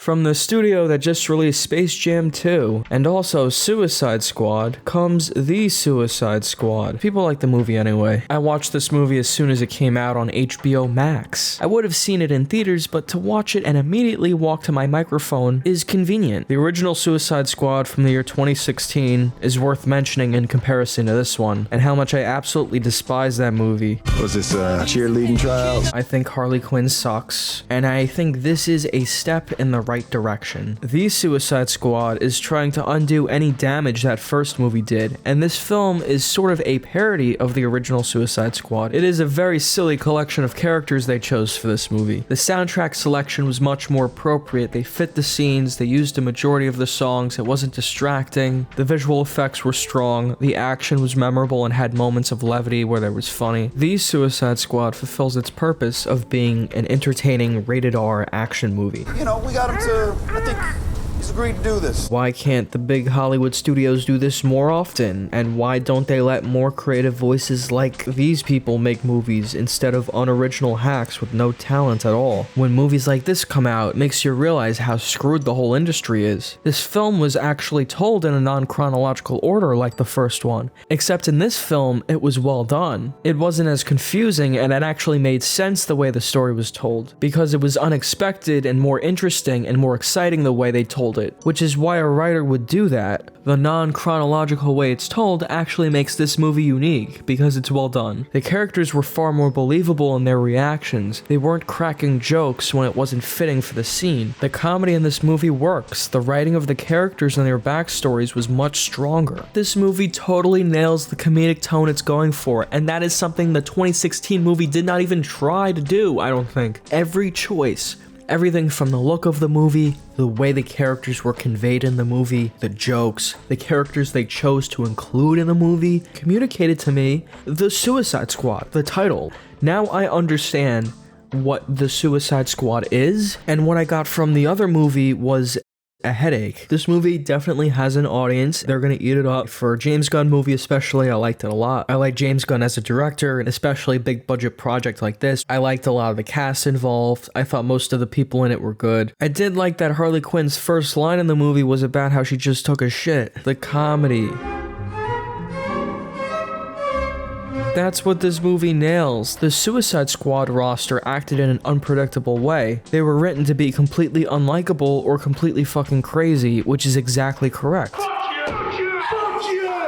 From the studio that just released Space Jam 2 and also Suicide Squad comes The Suicide Squad. People like the movie anyway. I watched this movie as soon as it came out on HBO Max. I would have seen it in theaters, but to watch it and immediately walk to my microphone is convenient. The original Suicide Squad from the year 2016 is worth mentioning in comparison to this one, and how much I absolutely despise that movie. Was this cheerleading trials? I think Harley Quinn sucks, and I think this is a step in the right direction. The Suicide Squad is trying to undo any damage that first movie did, and this film is sort of a parody of the original Suicide Squad. It is a very silly collection of characters they chose for this movie. The soundtrack selection was much more appropriate. They fit the scenes, they used a majority of the songs, it wasn't distracting, the visual effects were strong, the action was memorable and had moments of levity where there was funny. The Suicide Squad fulfills its purpose of being an entertaining rated R action movie. You know, we got him to, I think, he's agreed to do this. Why can't the big Hollywood studios do this more often? And why don't they let more creative voices like these people make movies instead of unoriginal hacks with no talent at all? When movies like this come out, it makes you realize how screwed the whole industry is. This film was actually told in a non-chronological order like the first one, except in this film, it was well done. It wasn't as confusing, and it actually made sense the way the story was told, because it was unexpected and more interesting and more exciting the way they told it, which is why a writer would do that. The non-chronological way it's told actually makes this movie unique, because it's well done. The characters were far more believable in their reactions. They weren't cracking jokes when it wasn't fitting for the scene. The comedy in this movie works. The writing of the characters and their backstories was much stronger. This movie totally nails the comedic tone it's going for, and that is something the 2016 movie did not even try to do, I don't think. Every choice, everything from the look of the movie, the way the characters were conveyed in the movie, the jokes, the characters they chose to include in the movie, communicated to me the Suicide Squad, the title. Now I understand what the Suicide Squad is, and what I got from the other movie was a headache. This movie definitely has an audience. They're gonna eat it up. For a James Gunn movie especially, I liked it a lot. I like James Gunn as a director, and especially a big budget project like this. I liked a lot of the cast involved. I thought most of the people in it were good. I did like that Harley Quinn's first line in the movie was about how she just took a shit. The comedy. That's what this movie nails. The Suicide Squad roster acted in an unpredictable way. They were written to be completely unlikable or completely fucking crazy, which is exactly correct.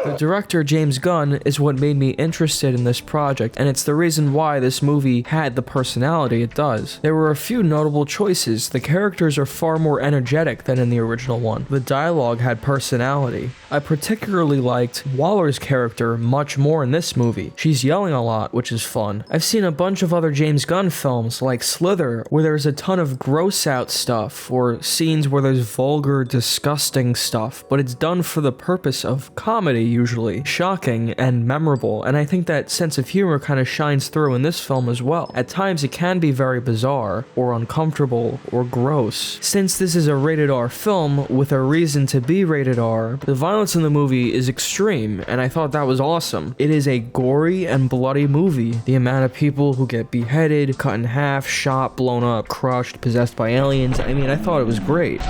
The director, James Gunn, is what made me interested in this project, and it's the reason why this movie had the personality it does. There were a few notable choices. The characters are far more energetic than in the original one. The dialogue had personality. I particularly liked Waller's character much more in this movie. She's yelling a lot, which is fun. I've seen a bunch of other James Gunn films, like Slither, where there's a ton of gross out stuff, or scenes where there's vulgar, disgusting stuff, but it's done for the purpose of comedy, usually shocking and memorable, and I think that sense of humor kind of shines through in this film as well. At times it can be very bizarre or uncomfortable or gross. Since this is a rated R film with a reason to be rated R, the violence in the movie is extreme, and I thought that was awesome. It is a gory and bloody movie. The amount of people who get beheaded, cut in half, shot, blown up, crushed, possessed by aliens, I mean, I thought it was great.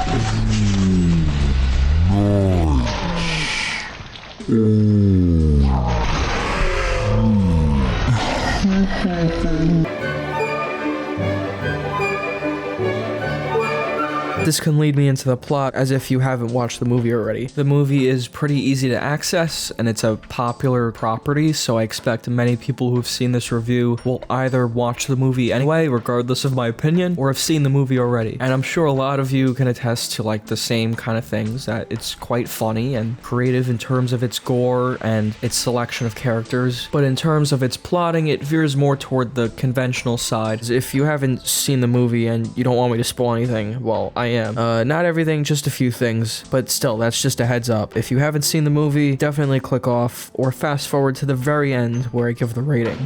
This can lead me into the plot as if you haven't watched the movie already. The movie is pretty easy to access, and it's a popular property, so I expect many people who've seen this review will either watch the movie anyway, regardless of my opinion, or have seen the movie already. And I'm sure a lot of you can attest to like the same kind of things, that it's quite funny and creative in terms of its gore and its selection of characters, but in terms of its plotting, it veers more toward the conventional side. If you haven't seen the movie and you don't want me to spoil anything, well, I am. Not everything, just a few things, but still, that's just a heads up. If you haven't seen the movie, definitely click off or fast forward to the very end where I give the rating.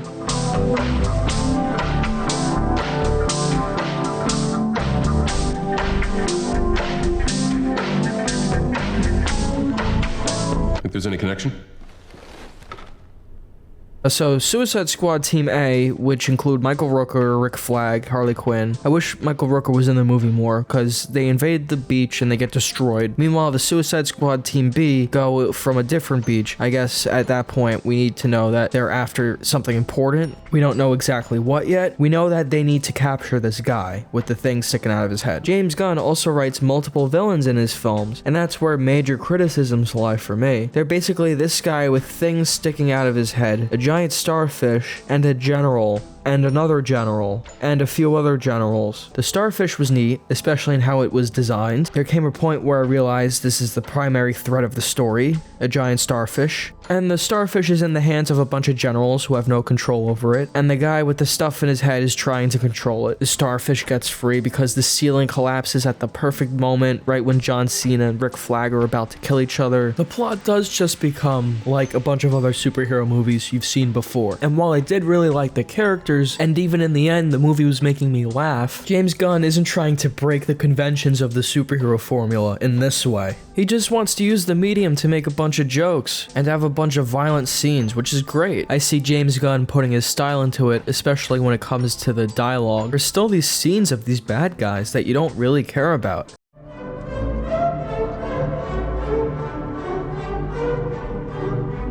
Think there's any connection? So Suicide Squad Team A, which include Michael Rooker, Rick Flag, Harley Quinn. I wish Michael Rooker was in the movie more, because they invade the beach and they get destroyed. Meanwhile, the Suicide Squad Team B go from a different beach. I guess at that point, we need to know that they're after something important. We don't know exactly what yet. We know that they need to capture this guy with the thing sticking out of his head. James Gunn also writes multiple villains in his films, and that's where major criticisms lie for me. They're basically this guy with things sticking out of his head, a giant starfish, and a general, and another general, and a few other generals. The starfish was neat, especially in how it was designed. There came a point where I realized this is the primary threat of the story, a giant starfish. And the starfish is in the hands of a bunch of generals who have no control over it, and the guy with the stuff in his head is trying to control it. The starfish gets free because the ceiling collapses at the perfect moment, right when John Cena and Rick Flag are about to kill each other. The plot does just become like a bunch of other superhero movies you've seen before. And while I did really like the characters, and even in the end the movie was making me laugh, James Gunn isn't trying to break the conventions of the superhero formula in this way. He just wants to use the medium to make a bunch of jokes and have a bunch of violent scenes, which is great. I see James Gunn putting his style into it, especially when it comes to the dialogue. There's still these scenes of these bad guys that you don't really care about.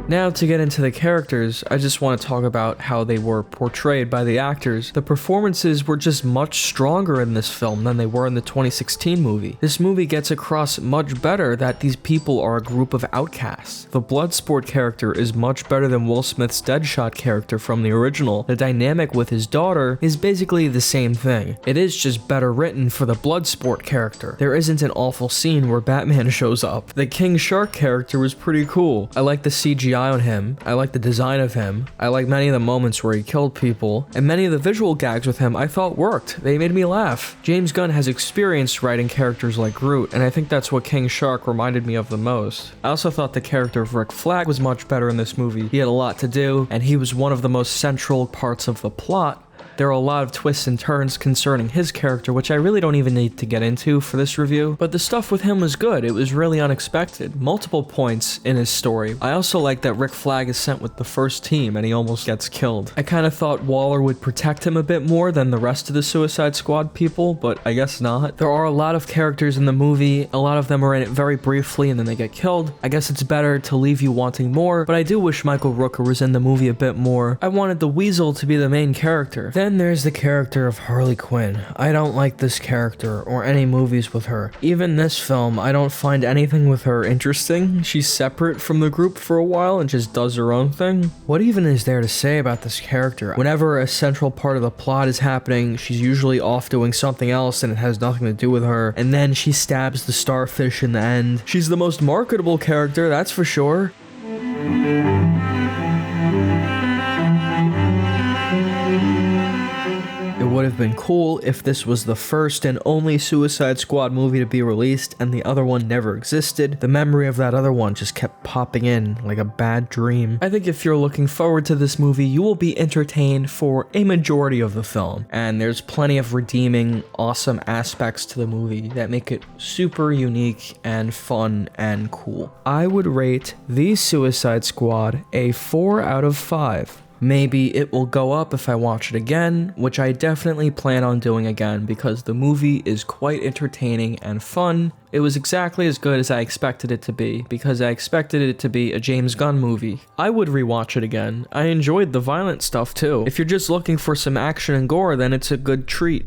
Now, to get into the characters, I just want to talk about how they were portrayed by the actors. The performances were just much stronger in this film than they were in the 2016 movie. This movie gets across much better that these people are a group of outcasts. The Bloodsport character is much better than Will Smith's Deadshot character from the original. The dynamic with his daughter is basically the same thing. It is just better written for the Bloodsport character. There isn't an awful scene where Batman shows up. The King Shark character was pretty cool. I like the CGI on him, I like the design of him, I like many of the moments where he killed people, and many of the visual gags with him I thought worked. They made me laugh. James Gunn has experience writing characters like Groot, and I think that's what King Shark reminded me of the most. I also thought the character of Rick Flag was much better in this movie. He had a lot to do, and he was one of the most central parts of the plot. There are a lot of twists and turns concerning his character, which I really don't even need to get into for this review, but the stuff with him was good. It was really unexpected. Multiple points in his story. I also like that Rick Flag is sent with the first team and he almost gets killed. I kind of thought Waller would protect him a bit more than the rest of the Suicide Squad people, but I guess not. There are a lot of characters in the movie. A lot of them are in it very briefly and then they get killed. I guess it's better to leave you wanting more, but I do wish Michael Rooker was in the movie a bit more. I wanted the Weasel to be the main character. Then there's the character of Harley Quinn. I don't like this character or any movies with her. Even this film, I don't find anything with her interesting. She's separate from the group for a while and just does her own thing. What even is there to say about this character? Whenever a central part of the plot is happening, she's usually off doing something else and it has nothing to do with her, and then she stabs the starfish in the end. She's the most marketable character, that's for sure. It would have been cool if this was the first and only Suicide Squad movie to be released and the other one never existed. The memory of that other one just kept popping in like a bad dream. I think if you're looking forward to this movie, you will be entertained for a majority of the film, and there's plenty of redeeming, awesome aspects to the movie that make it super unique and fun and cool. I would rate The Suicide Squad a 4 out of 5. Maybe it will go up if I watch it again, which I definitely plan on doing again because the movie is quite entertaining and fun. It was exactly as good as I expected it to be, because I expected it to be a James Gunn movie. I would rewatch it again. I enjoyed the violent stuff too. If you're just looking for some action and gore, then it's a good treat.